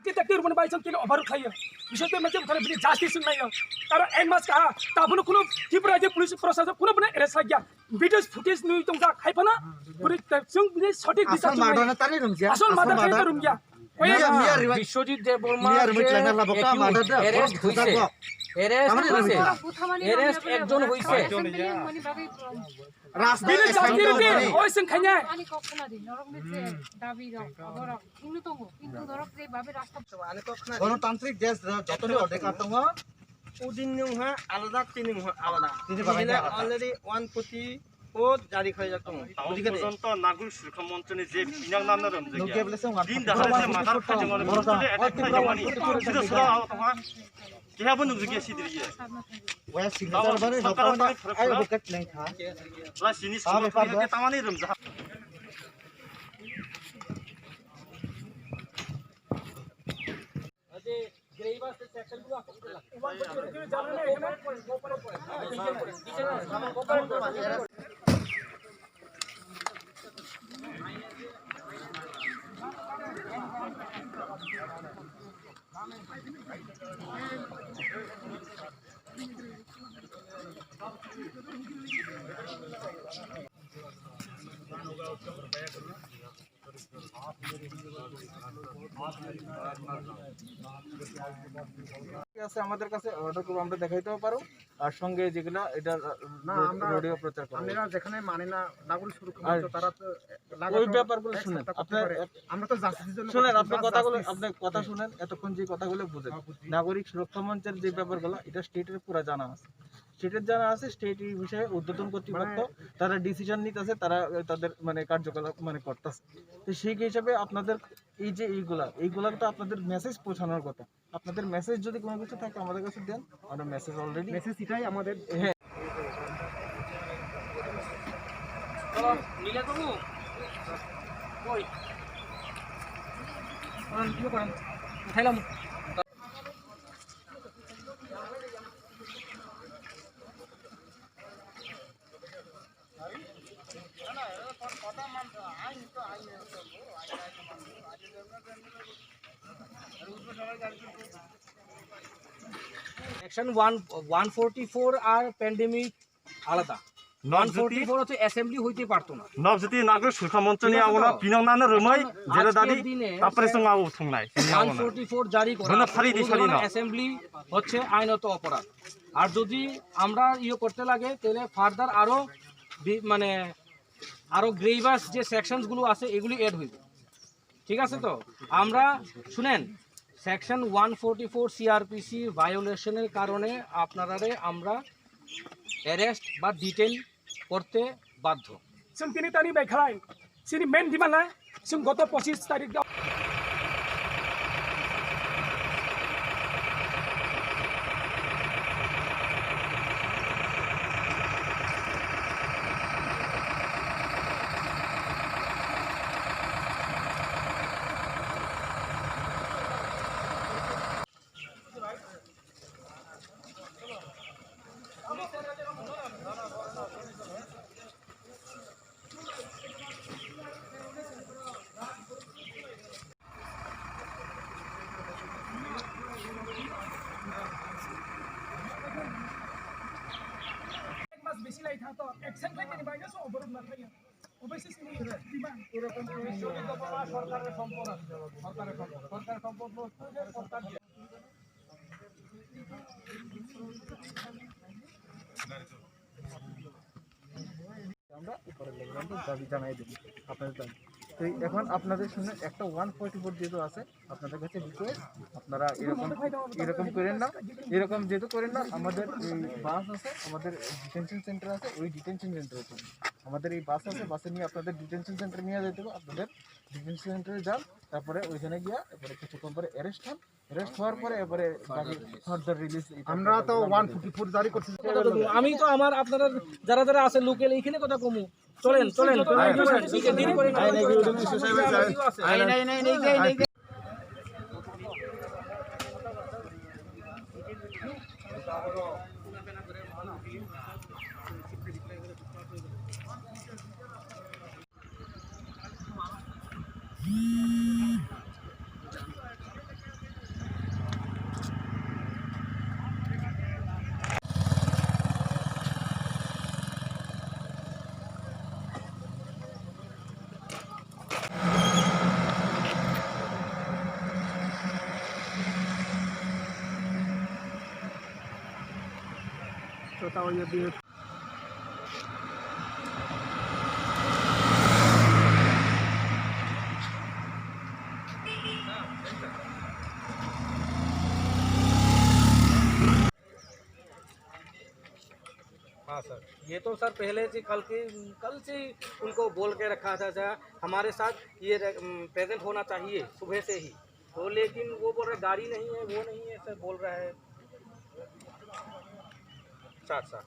kita kiri mana bayi kini over kaya. Bisa tu macam kalau beri justice नहीं है. Kalau emas कहा ताबुन कुनो किपर aja polisi proses कुनो बने arrest lagi. Video footage nih तुम जा खाई पना. पूरी तस्वीर बने सटीक दिशा asal madana tadi rumja. Asal madana tadi rumja. Biswajit Debbarma arrest হইছে এরেস্ট একজন হইছে Bila jangkir dia, oh sengkanya. 아니 그렇구나 여러분들 다비랑 아버랑 인도 동고 인도 너럭들 밥에 라스타 গণতান্ত্রিক দেশ যতটি অধিকার দङ उदिनहा आलादा तिनिहा आलादा তিনি বানাইলে অলরেডি 140 ও জারি হয়ে যাক পর্যন্ত নাগরিক সুরক্ষা মঞ্চনি যে বিনাং নাম নাম নুকে বলেছে দিন দেখা যে মাথার খাজঙ্গনে বলে এটা খাজঙ্গনি সেটা সরা তোমা কেহাবো নুজুকে সিদিরিয়ে ওয়া সিগনেচার বারে ডকুমেন্ট আই বুকেট নাই থা লা সিনিস সুরক্ষা তামানি রমজা যে গ্রেইবাস সেকশন গুলো আপনি আছে আমাদের কাছে অর্ডার করব আমরা দেখাইতেও পারো আর সঙ্গে যেগুলা এটা না আমরা রেডিও প্রচার করব আমরা যেখানে মানে না নাগরিক সুরক্ষা মঞ্চ তারা তো ওই ব্যাপারগুলো শুনেন আপনার আমরা তো জাস্টিসের জন্য শুনেন আপনার কথাগুলো আপনার কথা শুনেন এতক্ষণ যে কথাগুলো বুঝেন নাগরিক সুরক্ষা মঞ্চের যে ব্যাপারগুলো এটা স্টেটের পুরো জানা আছে স্টেটের জানা আছে স্টেট এই বিষয়ে উদ্বোধন কর্তৃপক্ষ তারা ডিসিশন নিতেছে তারা তাদের মানে কার্যকলাপ মানে করতেছে তো সেই হিসাবে আপনাদের এই যে এইগুলা তো আপনাদের মেসেজ পৌঁছানোর কথা আপনাদের মেসেজ যদি কোনো কিছু থাকে আমাদের কাছে দেন আমরা মেসেজ অলরেডি মেসেজ এটাই আমাদের হ্যাঁ চলো মিলে করব কই কি করেন উঠাইলাম সেকশন 144 আর প্যান্ডেমিক আলাদা 144 হচ্ছে অ্যাসেম্বলি হইতে পারতো না নবজতি নাগরিক সুরক্ষা মঞ্চ নিয়ে আগনা বিনাং নাম রমাই যেটা দাদি তারপরে সঙ্গে আউ থংনাই 144 জারি করা অ্যাসেম্বলি হচ্ছে আইনত অপরাধ আর যদি আমরা করতে লাগে তাহলে ফার্দার আরো মানে আরো গ্রেভাস যে সেকশনস গুলো আছে এগুলি এড হইবে ঠিক আছে তো আমরা শুনেন সেকশন 144 সিআরপিসি ভায়োলেশনের কারণে আপনারারে আমরা অ্যারেস্ট বা ডিটেইন করতে বাধ্য Sung kini tani baik halai. Sini main di mana? Sung goto posisi tarik dah. বেশি লাই থাকতো অ্যাকশন থেকে নি বাইরে সব অবরোধ না থাকে অবশ্যই সিনি দিবা এরকম সরকারের সম্পদ আছে সরকারের সম্পদ সরকার আমরা উপরে লেভেলে দাবি জানাই দেব আপনাদের দাবি তো এখন আপনাদের শুনে একটা 144 যেহেতু আছে আপনাদের কাছে রিকোয়েস্ট আপনারা এরকম করেন না এরকম যেহেতু করেন না আমাদের এই বাস আছে আমাদের ডিটেনশন সেন্টার আছে ওই ডিটেনশন সেন্টারে আমাদের এই বাস আছে বাসে নিয়ে আপনাদের ডিটেনশন সেন্টারে নিয়ে যেতে হবে আপনাদের ডিটেনশন সেন্টারে যান তারপরে ওইখানে গিয়া এবারে কিছুক্ষণ পরে অ্যারেস্ট হন অ্যারেস্ট হওয়ার পরে এবারে বাকি ফার্দার রিলিজ আমরা তো 144 জারি করছি আমি তো আমার আপনারা যারা যারা আছে লোকাল এইখানে কথা কমু চলেন দেরি করেন নাই बताओ ये भी हाँ सर, ये तो सर पहले से कल से ही उनको बोल के रखा था सर, हमारे साथ ये प्रेजेंट होना चाहिए सुबह से ही, तो लेकिन वो बोल रहे गाड़ी नहीं है, वो नहीं है सर, बोल रहा है सर।